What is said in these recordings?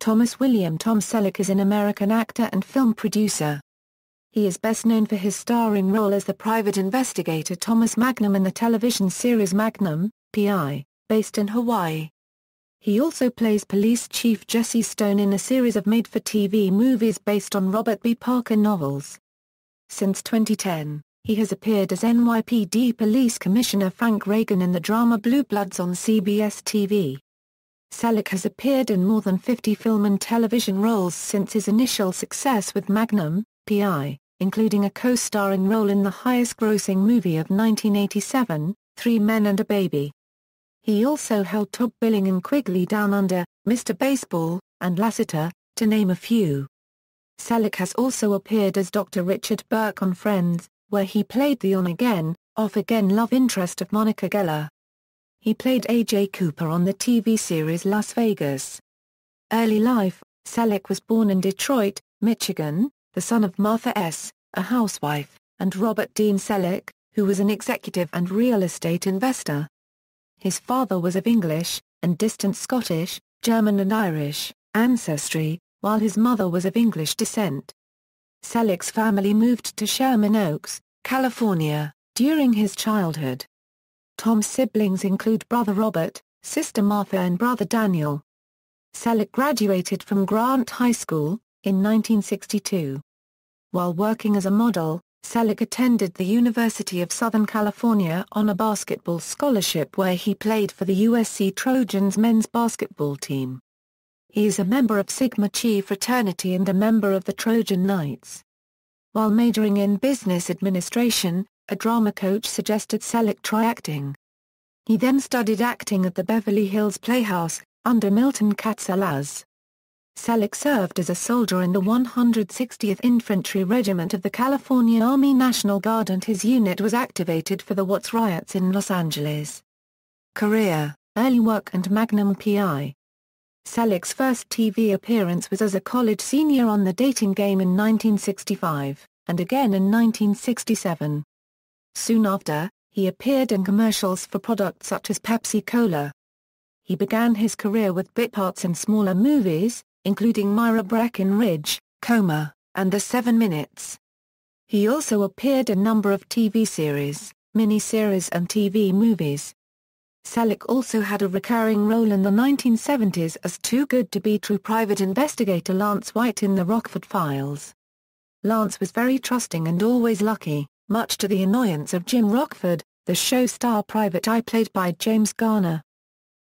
Thomas William Tom Selleck is an American actor and film producer. He is best known for his starring role as the private investigator Thomas Magnum in the television series Magnum, P.I., based in Hawaii. He also plays Police Chief Jesse Stone in a series of made-for-TV movies based on Robert B. Parker novels. Since 2010, he has appeared as NYPD Police Commissioner Frank Reagan in the drama Blue Bloods on CBS-TV. Selleck has appeared in more than 50 film and television roles since his initial success with Magnum, P.I., including a co-starring role in the highest-grossing movie of 1987, 3 Men and a Baby. He also held top billing in Quigley Down Under, Mr. Baseball, and Lassiter, to name a few. Selleck has also appeared as Dr. Richard Burke on Friends, where he played the on-again, off-again love interest of Monica Geller. He played A.J. Cooper on the TV series Las Vegas. Early life: Selleck was born in Detroit, Michigan, the son of Martha S., a housewife, and Robert Dean Selleck, who was an executive and real estate investor. His father was of English, and distant Scottish, German and Irish, ancestry, while his mother was of English descent. Selleck's family moved to Sherman Oaks, California, during his childhood. Tom's siblings include brother Robert, sister Martha and brother Daniel. Selleck graduated from Grant High School, in 1962. While working as a model, Selleck attended the University of Southern California on a basketball scholarship where he played for the USC Trojans men's basketball team. He is a member of Sigma Chi fraternity and a member of the Trojan Knights. While majoring in business administration, a drama coach suggested Selleck try acting. He then studied acting at the Beverly Hills Playhouse, under Milton Katselas. Selleck served as a soldier in the 160th Infantry Regiment of the California Army National Guard, and his unit was activated for the Watts riots in Los Angeles. Career, early work and Magnum P.I. Selleck's first TV appearance was as a college senior on The Dating Game in 1965, and again in 1967. Soon after, he appeared in commercials for products such as Pepsi-Cola. He began his career with bit parts in smaller movies, including Myra Breckinridge, Coma, and The 7 Minutes. He also appeared in a number of TV series, miniseries and TV movies. Selleck also had a recurring role in the 1970s as Too Good to Be True private investigator Lance White in The Rockford Files. Lance was very trusting and always lucky, much to the annoyance of Jim Rockford, the show star private eye played by James Garner.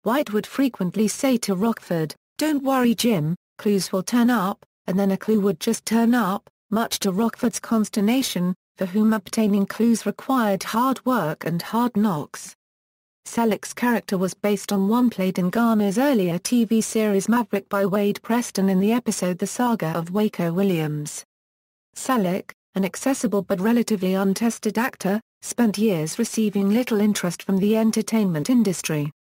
White would frequently say to Rockford, "Don't worry Jim, clues will turn up," and then a clue would just turn up, much to Rockford's consternation, for whom obtaining clues required hard work and hard knocks. Selleck's character was based on one played in Garner's earlier TV series Maverick by Wade Preston in the episode The Saga of Waco Williams. Selleck, an accessible but relatively untested actor, spent years receiving little interest from the entertainment industry.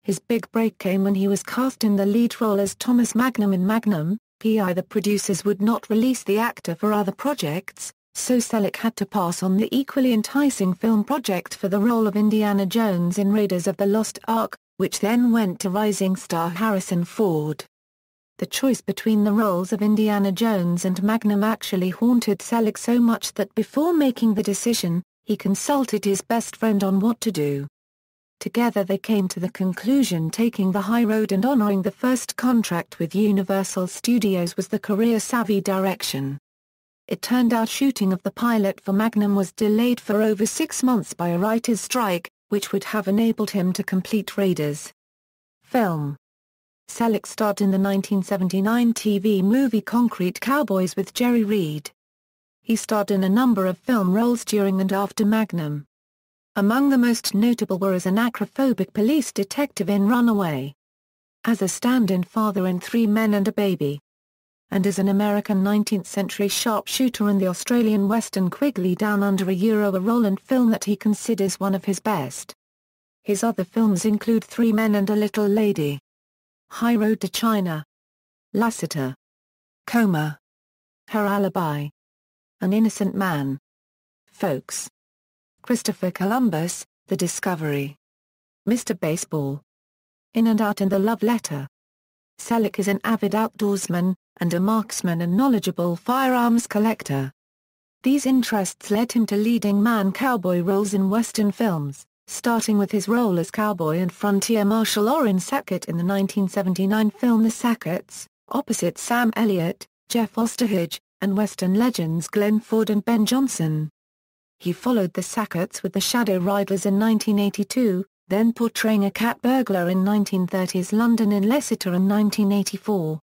His big break came when he was cast in the lead role as Thomas Magnum in Magnum, P.I. The producers would not release the actor for other projects, so Selleck had to pass on the equally enticing film project for the role of Indiana Jones in Raiders of the Lost Ark, which then went to rising star Harrison Ford. The choice between the roles of Indiana Jones and Magnum actually haunted Selleck so much that before making the decision, he consulted his best friend on what to do. Together they came to the conclusion taking the high road and honoring the first contract with Universal Studios was the career-savvy direction. It turned out shooting of the pilot for Magnum was delayed for over 6 months by a writer's strike, which would have enabled him to complete Raiders. Film. Selleck starred in the 1979 TV movie Concrete Cowboys with Jerry Reed. He starred in a number of film roles during and after Magnum. Among the most notable were as an acrophobic police detective in Runaway, as a stand-in father in 3 Men and a Baby, and as an American 19th-century sharpshooter in the Australian western Quigley Down Under, a role and film that he considers one of his best. His other films include 3 Men and a Little Lady, High Road to China, Lassiter, Coma, Her Alibi, An Innocent Man, Folks, Christopher Columbus, The Discovery, Mr. Baseball, In and Out and The Love Letter. Selleck is an avid outdoorsman, and a marksman and knowledgeable firearms collector. These interests led him to leading man cowboy roles in Western films, starting with his role as cowboy and frontier marshal Orrin Sackett in the 1979 film The Sacketts, opposite Sam Elliott, Jeff Osterhage, and Western legends Glenn Ford and Ben Johnson. He followed the Sacketts with The Shadow Riders in 1982, then portraying a cat burglar in 1930s London in Lassiter in 1984.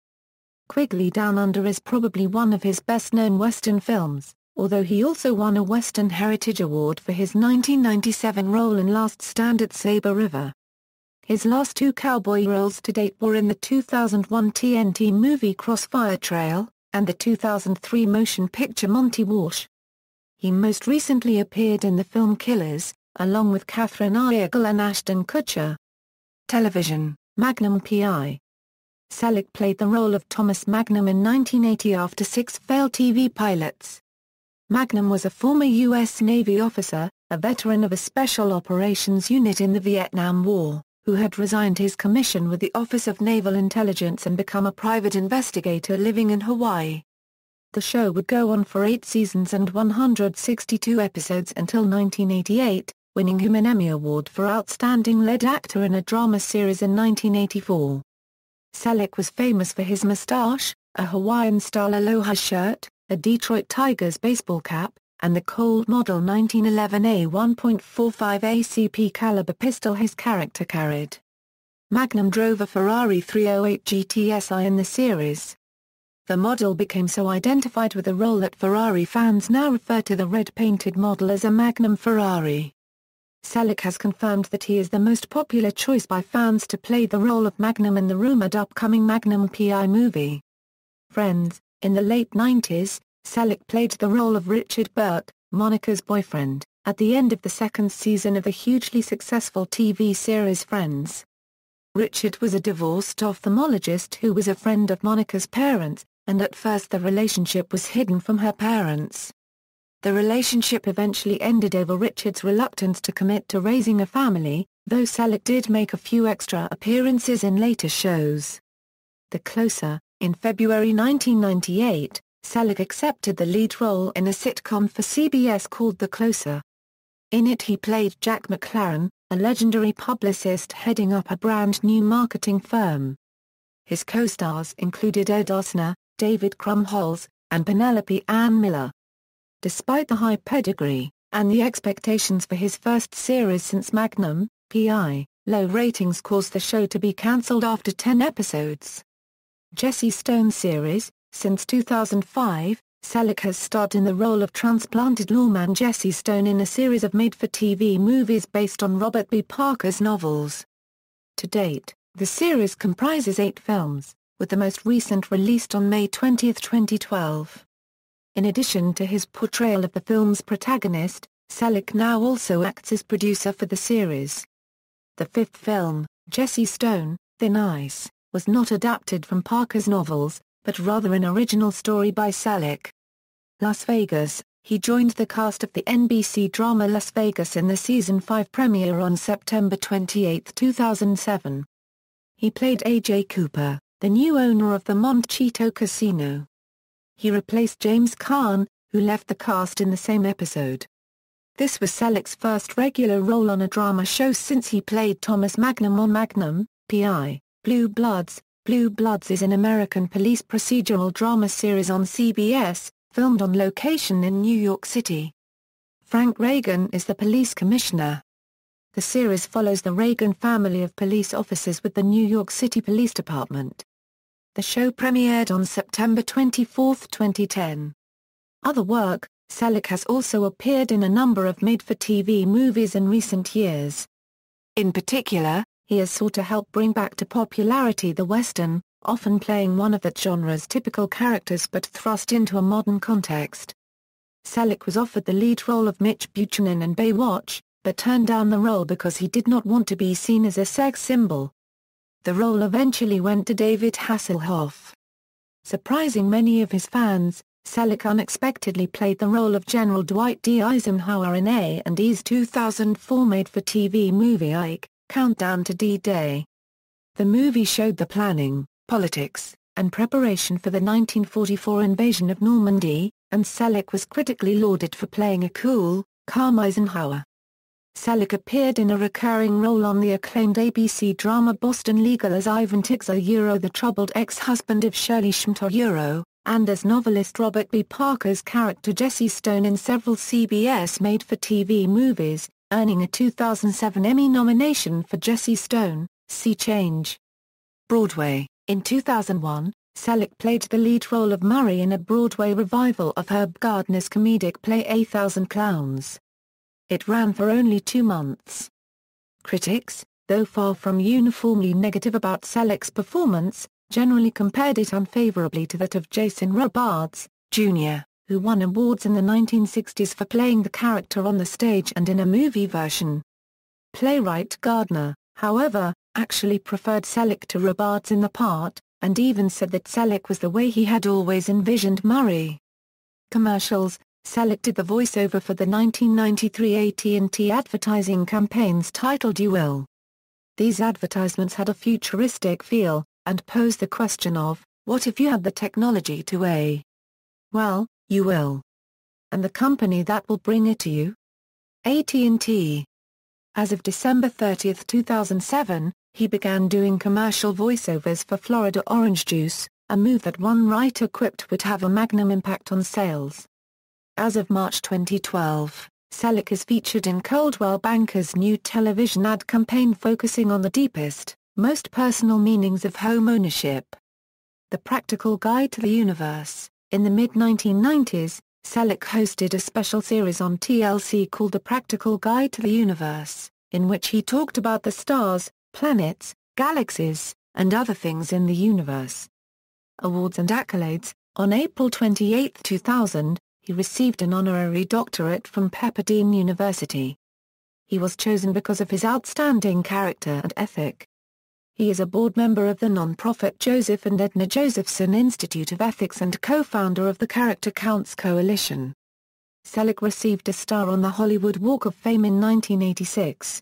Quigley Down Under is probably one of his best-known Western films, although he also won a Western Heritage Award for his 1997 role in Last Stand at Sabre River. His last two cowboy roles to date were in the 2001 TNT movie Crossfire Trail, and the 2003 motion picture Monty Walsh. He most recently appeared in the film Killers, along with Katherine Heigl and Ashton Kutcher. Television, Magnum P.I. Selleck played the role of Thomas Magnum in 1980 after 6 failed TV pilots. Magnum was a former U.S. Navy officer, a veteran of a Special Operations Unit in the Vietnam War, who had resigned his commission with the Office of Naval Intelligence and become a private investigator living in Hawaii. The show would go on for 8 seasons and 162 episodes until 1988, winning him an Emmy Award for Outstanding Lead Actor in a Drama Series in 1984. Selleck was famous for his mustache, a Hawaiian-style aloha shirt, a Detroit Tigers baseball cap, and the Colt Model 1911 A1.45 ACP caliber pistol his character carried. Magnum drove a Ferrari 308 GTSI in the series. The model became so identified with the role that Ferrari fans now refer to the red-painted model as a Magnum Ferrari. Selleck has confirmed that he is the most popular choice by fans to play the role of Magnum in the rumored upcoming Magnum P.I. movie. Friends. In the late 90s, Selleck played the role of Richard Burke, Monica's boyfriend, at the end of the second season of the hugely successful TV series Friends. Richard was a divorced ophthalmologist who was a friend of Monica's parents, and at first the relationship was hidden from her parents. The relationship eventually ended over Richard's reluctance to commit to raising a family, though Selleck did make a few extra appearances in later shows. The Closer. In February 1998, Selleck accepted the lead role in a sitcom for CBS called The Closer. In it he played Jack McLaren, a legendary publicist heading up a brand-new marketing firm. His co-stars included Ed Asner, David Krumholtz, and Penelope Ann Miller. Despite the high pedigree, and the expectations for his first series since Magnum, P.I., low ratings caused the show to be cancelled after 10 episodes. Jesse Stone series. Since 2005, Selleck has starred in the role of transplanted lawman Jesse Stone in a series of made-for-TV movies based on Robert B. Parker's novels. To date, the series comprises 8 films, with the most recent released on May 20, 2012. In addition to his portrayal of the film's protagonist, Selleck now also acts as producer for the series. The 5th film, Jesse Stone, Thin Ice, was not adapted from Parker's novels, but rather an original story by Selleck. Las Vegas. He joined the cast of the NBC drama Las Vegas in the season 5 premiere on September 28, 2007. He played A.J. Cooper, the new owner of the Montecito Casino. He replaced James Caan, who left the cast in the same episode. This was Selleck's first regular role on a drama show since he played Thomas Magnum on Magnum, P.I. Blue Bloods. Blue Bloods is an American police procedural drama series on CBS, filmed on location in New York City. Frank Reagan is the police commissioner. The series follows the Reagan family of police officers with the New York City Police Department. The show premiered on September 24, 2010. Other work. Selleck has also appeared in a number of made-for-TV movies in recent years. In particular, he has sought to help bring back to popularity the Western, often playing one of that genre's typical characters but thrust into a modern context. Selleck was offered the lead role of Mitch Buchanan in Baywatch, but turned down the role because he did not want to be seen as a sex symbol. The role eventually went to David Hasselhoff. Surprising many of his fans, Selleck unexpectedly played the role of General Dwight D. Eisenhower in A&E's 2004 made-for-TV movie Ike, Countdown to D-Day. The movie showed the planning, politics, and preparation for the 1944 invasion of Normandy, and Selleck was critically lauded for playing a cool, calm Eisenhower. Selleck appeared in a recurring role on the acclaimed ABC drama Boston Legal as Ivan Tiggs, the troubled ex-husband of Shirley Schmidt, and as novelist Robert B. Parker's character Jesse Stone in several CBS made-for-TV movies, earning a 2007 Emmy nomination for Jesse Stone, See Change. Broadway. In 2001, Selleck played the lead role of Murray in a Broadway revival of Herb Gardner's comedic play A Thousand Clowns. It ran for only 2 months. Critics, though far from uniformly negative about Selleck's performance, generally compared it unfavorably to that of Jason Robards, Jr., who won awards in the 1960s for playing the character on the stage and in a movie version. Playwright Gardner, however, actually preferred Selleck to Robards in the part, and even said that Selleck was the way he had always envisioned Murray. Commercials. Selleck did the voiceover for the 1993 AT&T advertising campaigns titled You Will. These advertisements had a futuristic feel, and posed the question of, what if you had the technology to A? Well, you will. And the company that will bring it to you? AT&T. As of December 30, 2007, he began doing commercial voiceovers for Florida Orange Juice, a move that one writer quipped would have a magnum impact on sales. As of March 2012, Selleck is featured in Coldwell Banker's new television ad campaign focusing on the deepest, most personal meanings of home ownership. The Practical Guide to the Universe. In the mid-1990s, Selleck hosted a special series on TLC called The Practical Guide to the Universe, in which he talked about the stars, planets, galaxies, and other things in the universe. Awards and accolades. On April 28, 2000, he received an honorary doctorate from Pepperdine University. He was chosen because of his outstanding character and ethic. He is a board member of the nonprofit Joseph and Edna Josephson Institute of Ethics and co-founder of the Character Counts Coalition. Selleck received a star on the Hollywood Walk of Fame in 1986.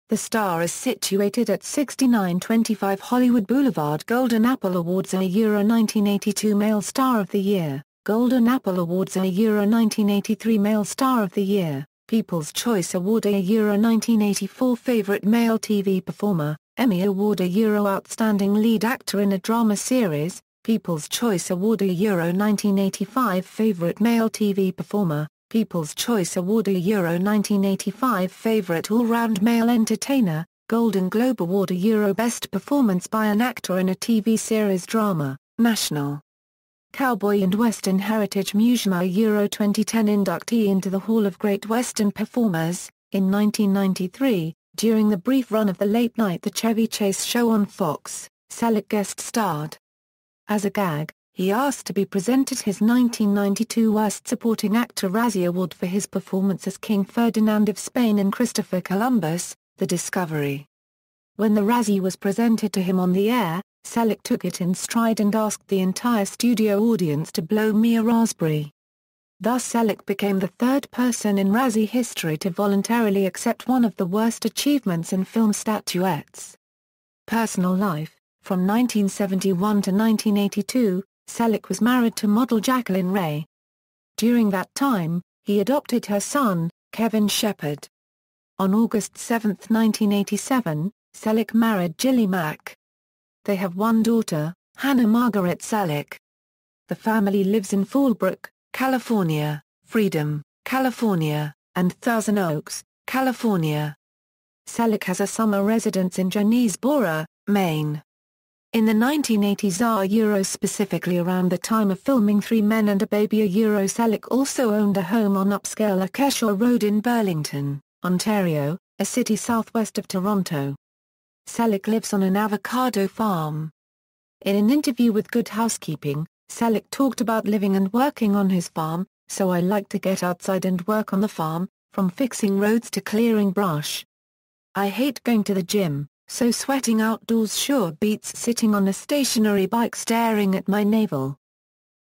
The star is situated at 6925 Hollywood Boulevard. Golden Apple Awards are Euro 1982 Male Star of the Year, Golden Apple Awards are Euro 1983 Male Star of the Year, People's Choice Award a Euro 1984 Favorite Male TV Performer, Emmy Award a Euro Outstanding Lead Actor in a Drama Series, People's Choice Award a Euro 1985 Favorite Male TV Performer, People's Choice Award a Euro 1985 Favorite All-Round Male Entertainer, Golden Globe Award a Euro Best Performance by an Actor in a TV Series Drama, National Cowboy and Western Heritage Museum a Euro 2010 inductee into the Hall of Great Western Performers. In 1993, during the brief run of the late-night The Chevy Chase Show on Fox, Selleck guest-starred. As a gag, he asked to be presented his 1992 Worst Supporting Actor Razzie Award for his performance as King Ferdinand of Spain in Christopher Columbus, The Discovery. When the Razzie was presented to him on the air, Selleck took it in stride and asked the entire studio audience to blow me a raspberry. Thus Selleck became the third person in Razzie history to voluntarily accept one of the worst achievements in film statuettes. Personal life. From 1971 to 1982, Selleck was married to model Jacqueline Ray. During that time, he adopted her son, Kevin Shepard. On August 7, 1987, Selleck married Gilly Mack. They have one daughter, Hannah Margaret Selleck. The family lives in Fallbrook, California, Freedom, California, and Thousand Oaks, California. Selleck has a summer residence in Jonesboro, Maine. In the 1980s specifically around the time of filming Three Men and a Baby Selleck also owned a home on upscale Acacia Road in Burlington, Ontario, a city southwest of Toronto. Selleck lives on an avocado farm. In an interview with Good Housekeeping, Selleck talked about living and working on his farm, so I like to get outside and work on the farm, from fixing roads to clearing brush. I hate going to the gym, so sweating outdoors sure beats sitting on a stationary bike staring at my navel.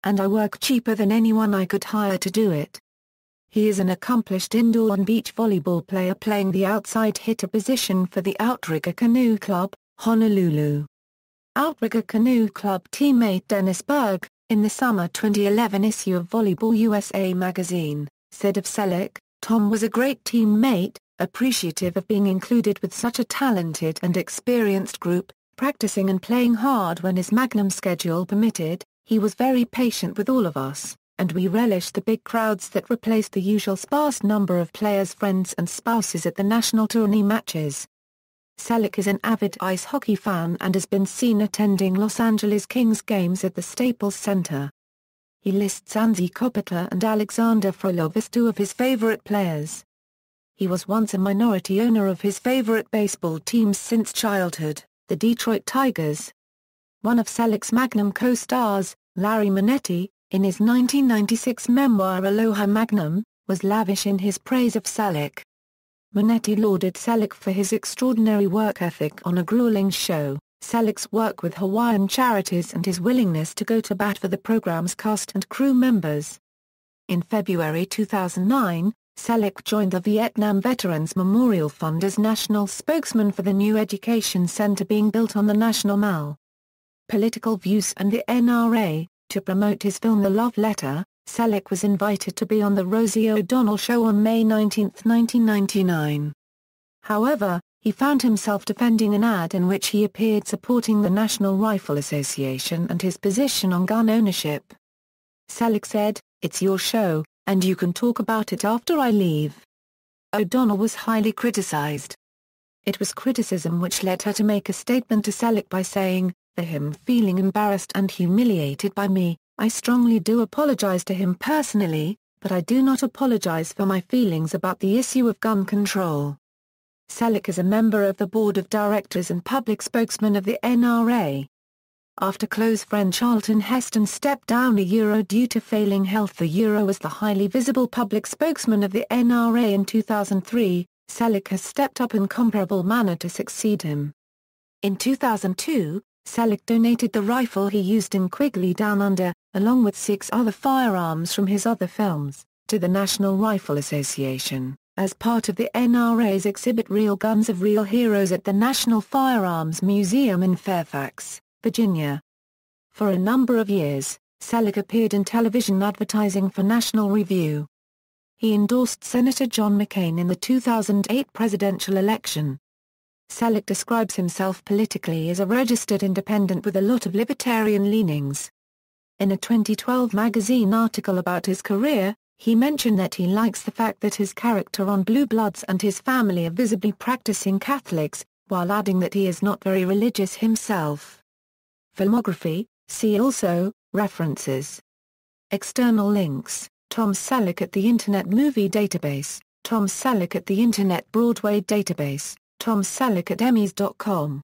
And I work cheaper than anyone I could hire to do it. He is an accomplished indoor and beach volleyball player playing the outside hitter position for the Outrigger Canoe Club, Honolulu. Outrigger Canoe Club teammate Dennis Burke, in the summer 2011 issue of Volleyball USA magazine, said of Selleck, "Tom was a great teammate, appreciative of being included with such a talented and experienced group, practicing and playing hard when his Magnum schedule permitted. He was very patient with all of us, and we relished the big crowds that replaced the usual sparse number of players' friends and spouses at the national tourney matches." Selleck is an avid ice hockey fan and has been seen attending Los Angeles Kings games at the Staples Center. He lists Anze Kopitar and Alexander Frolov as two of his favorite players. He was once a minority owner of his favorite baseball teams since childhood, the Detroit Tigers. One of Selleck's Magnum co-stars, Larry Manetti, in his 1996 memoir Aloha Magnum, was lavish in his praise of Selleck. Manetti lauded Selleck for his extraordinary work ethic on a grueling show, Selleck's work with Hawaiian charities and his willingness to go to bat for the program's cast and crew members. In February 2009, Selleck joined the Vietnam Veterans Memorial Fund as national spokesman for the new education center being built on the National Mall. Political views and the NRA. To promote his film The Love Letter, Selleck was invited to be on The Rosie O'Donnell Show on May 19, 1999. However, he found himself defending an ad in which he appeared supporting the National Rifle Association and his position on gun ownership. Selleck said, "It's your show, and you can talk about it after I leave." O'Donnell was highly criticized. It was criticism which led her to make a statement to Selleck by saying, "For him feeling embarrassed and humiliated by me, I strongly do apologize to him personally, but I do not apologize for my feelings about the issue of gun control." Selleck is a member of the board of directors and public spokesman of the NRA. After close friend Charlton Heston stepped down due to failing health, as the highly visible public spokesman of the NRA in 2003, Selleck has stepped up in comparable manner to succeed him. In 2002, Selleck donated the rifle he used in Quigley Down Under, along with 6 other firearms from his other films, to the National Rifle Association, as part of the NRA's exhibit Real Guns of Real Heroes at the National Firearms Museum in Fairfax, Virginia. For a number of years, Selleck appeared in television advertising for National Review. He endorsed Senator John McCain in the 2008 presidential election. Selleck describes himself politically as a registered independent with a lot of libertarian leanings. In a 2012 magazine article about his career, he mentioned that he likes the fact that his character on Blue Bloods and his family are visibly practicing Catholics, while adding that he is not very religious himself. Filmography, see also, references. External links, Tom Selleck at the Internet Movie Database, Tom Selleck at the Internet Broadway Database, Tom Selleck at Emmys.com.